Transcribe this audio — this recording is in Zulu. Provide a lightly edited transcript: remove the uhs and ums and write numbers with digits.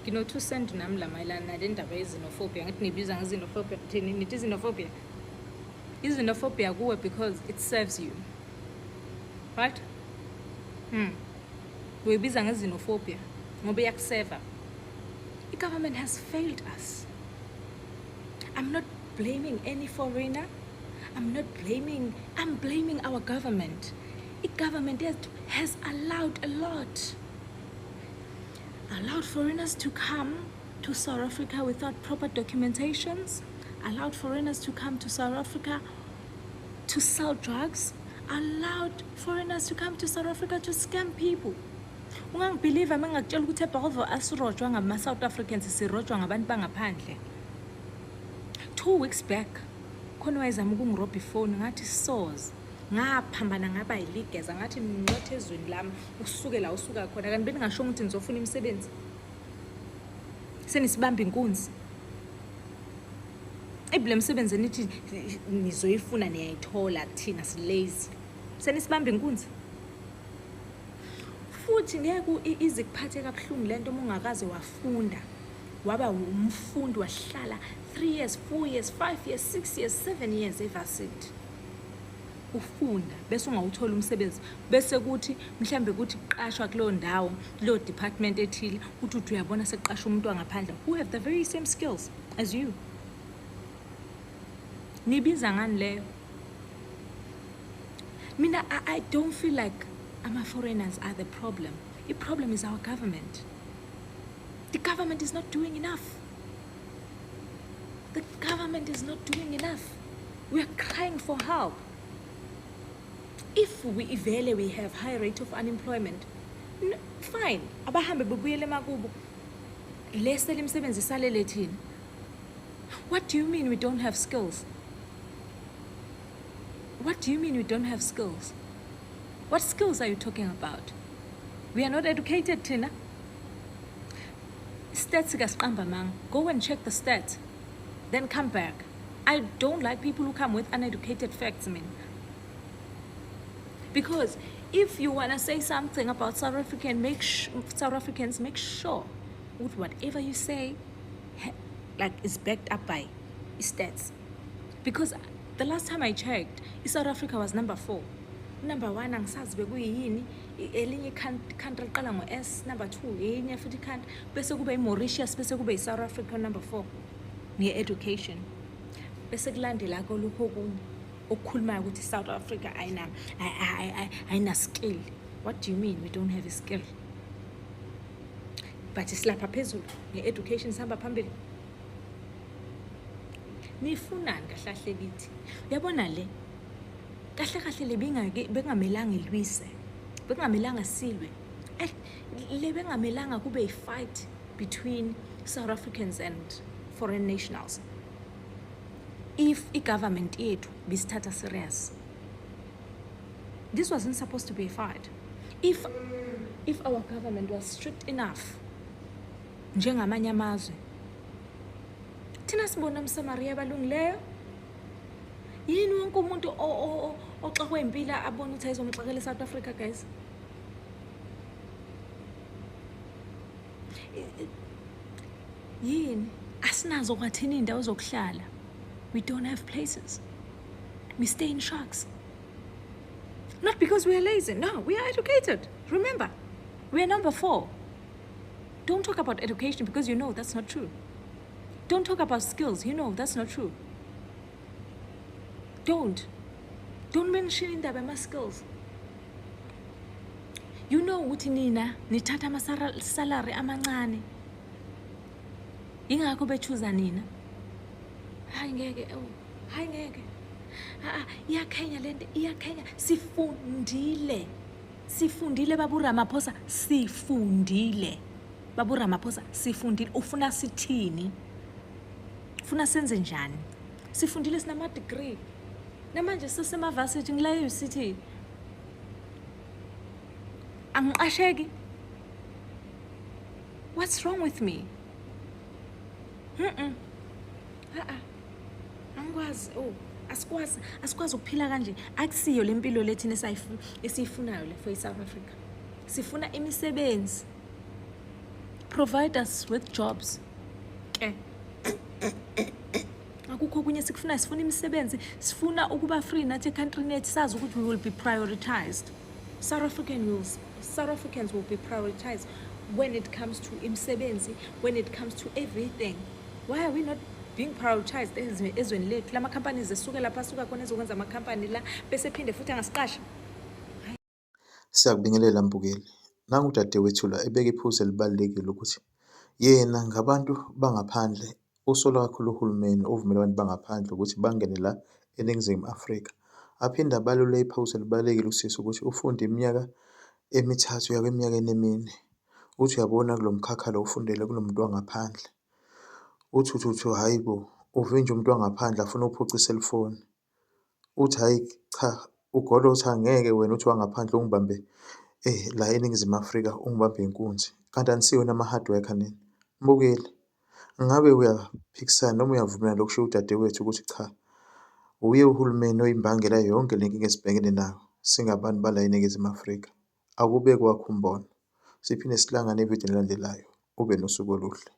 ngino-2 cent nami la mayelana nale ndaba ye-xenophobia. Ngathi niyibiza nge-xenophobia, thini nithi xenophobia? I-xenophobia kuwe because it serves you, right? Uyibiza nge-xenophobia ngoba iyakuseva. I-government has failed us. I'm not blaming any foreigner. I'm blaming our government. I-government has allowed a lot. Allowed foreigners to come to South Africa without proper documentations. Allowed foreigners to come to South Africa to sell drugs. Allowed foreigners to come to South Africa to scam people. Ungangibelieve mangakutshela ukuthi eBhakova asirojwa ngama-South Africans, sirojwa ngabantu bangaphandle. 2 weeks back, khona wayezama ukungirobha ifoni, ngathi soz. Ngaphambana ngaba yiligeza, ngathi ninothe ezweni lami, usuke la usuka khona. Kanti beningasho ukuthi nizofuna imisebenzi. Senisibamba inkunzi. Ebile msebenzi nithi nizoyifuna niyayithola thina silazy. Senisibamba inkunzi. Futhi ngeke izikuphathe kabuhlungu lento uma ungakaze wafunda. Waba umfundi wahlala 3 years, 4 years, 5 years, 6 years, 7 years evarsity. Ufunda bese ungawuthola umsebenzi bese kuthi mhlambe ukuthi uqashwa kulo ndawo lo department ethile uthi uyabona seqasha umuntu wangaphandle who have the very same skills as you. Nibiza ngani leyo? Mina I don't feel like foreigners are the problem. The problem is our government. The government is not doing enough. The government is not doing enough. We are crying for help. If we have high rate of unemployment, fine. Abahambe bebuyele makubo. Lesele imisebenzi isalele thina. What do you mean we don't have skills? What do you mean we don't have skills? What skills are you talking about? We are not educated, Tina. Stats gasqamba mang. Go and check the stats. Then come back. I don't like people who come with uneducated facts, because if you want to say something about South Africans, make sure with whatever you say is backed up by stats. Because the last time I checked, South Africa was number 4. Number 1 angisazi bekuyini, elinye country qala ngo-S, number 2 enye futhi country, bese kube iMauritius, bese kube iSouth Africa number 4 nge-education. Bese kulandela lokho okunye okukhuluma ukuthi South Africa ayina skill. What do you mean we don't have a skill? But isilapha phezulu nge-education sihamba phambili. Nifunani kahle kithi? Uyabona le kahle le bengamelanga ilwise. Bengamelanga silwe. Le bengamelanga kube fight between South Africans and foreign nationals. If the government yethu bisithatha serious, this wasn't supposed to be a fight. If our government was strict enough, njengamanye amazwe, thina sibona umSamaria abalungileyo. Yini wonke umuntu oxakwe impila abona ukuthi ayizomxakela eSouth Africa, guys? Yini asinazo kwathini indawo zokuhlala? We don't have places. We stay in shacks. Not because we are lazy. No, we are educated. Remember, we are number 4. Don't talk about education because you know that's not true. Don't talk about skills. You know that's not true. Don't mention indaba ama skills. You know ukuthi nina nithatha ama-salary amancane. Ingakho bechuza nina. Hayi ngeke. Iyakhenya lento, iyakhenya. Sifundile Babu Ramaphosa, sifundile. Babu Ramaphosa, sifundile. Ufuna sithini? Ufuna senze njani? Sifundile sinama degree. Namanje sisema-varsity ngila university. Angiqasheki. What's wrong with me? Angikwazi. Asikwazi ukuphila kanje. Akusiyo lempilo lethina esiyifunayo le for South Africa. Sifuna imisebenzi. provide us with jobs. Ke akukho okunye sikufuna, sifuna imisebenzi, sifuna ukuba free nathi ekhantrini yethu, sazi ukuthi we will be prioritized. South Africans will be prioritized when it comes to imisebenzi, when it comes to everything. Why are we not being prioritized ezweni lethu? Lama companies esuke lapha asuka khona ezokwenza amakhampani la bese phinde futhi angasiqasha. Siyakubingelela Mbukeli. Nangu udadewethu la ebeka iphuzu elibalulekile ukuthi yena ngabantu bangaphandle usola kakhulu uhulumeni ovumela abantu bangaphandle ukuthi bangene la eNingizimu Afrika. Aphinde abalule iphuzu elibalulekile usisi ukuthi ufunde iminyaka emithathu kuya kweminyakeni emine. Uthi uyabona kulo mkhakha lo ufundele kunomuntu wangaphandle. Uthi hayi bo, uvinje umuntu wangaphandle afuna uphuca iselfoni. Uthi hayi cha, ugolo uthi angeke wena uthi wangaphandle ungibambe la eNingizimu Afrika ungibambe inkunzi. Kanti anisiwe nama-hard worker nini? Mbukeli, ngabe uyaphikisana noma uyavumelana lokusho udadewethu ukuthi cha, uye uhulumeni oyimbangela yonke le nkinga esibhekene nayo singabantu bala eNingizimu Afrika. Akube kwakho umbono. Siphinde sihlangane evidini elandelayo. Ube nosuku oluhle.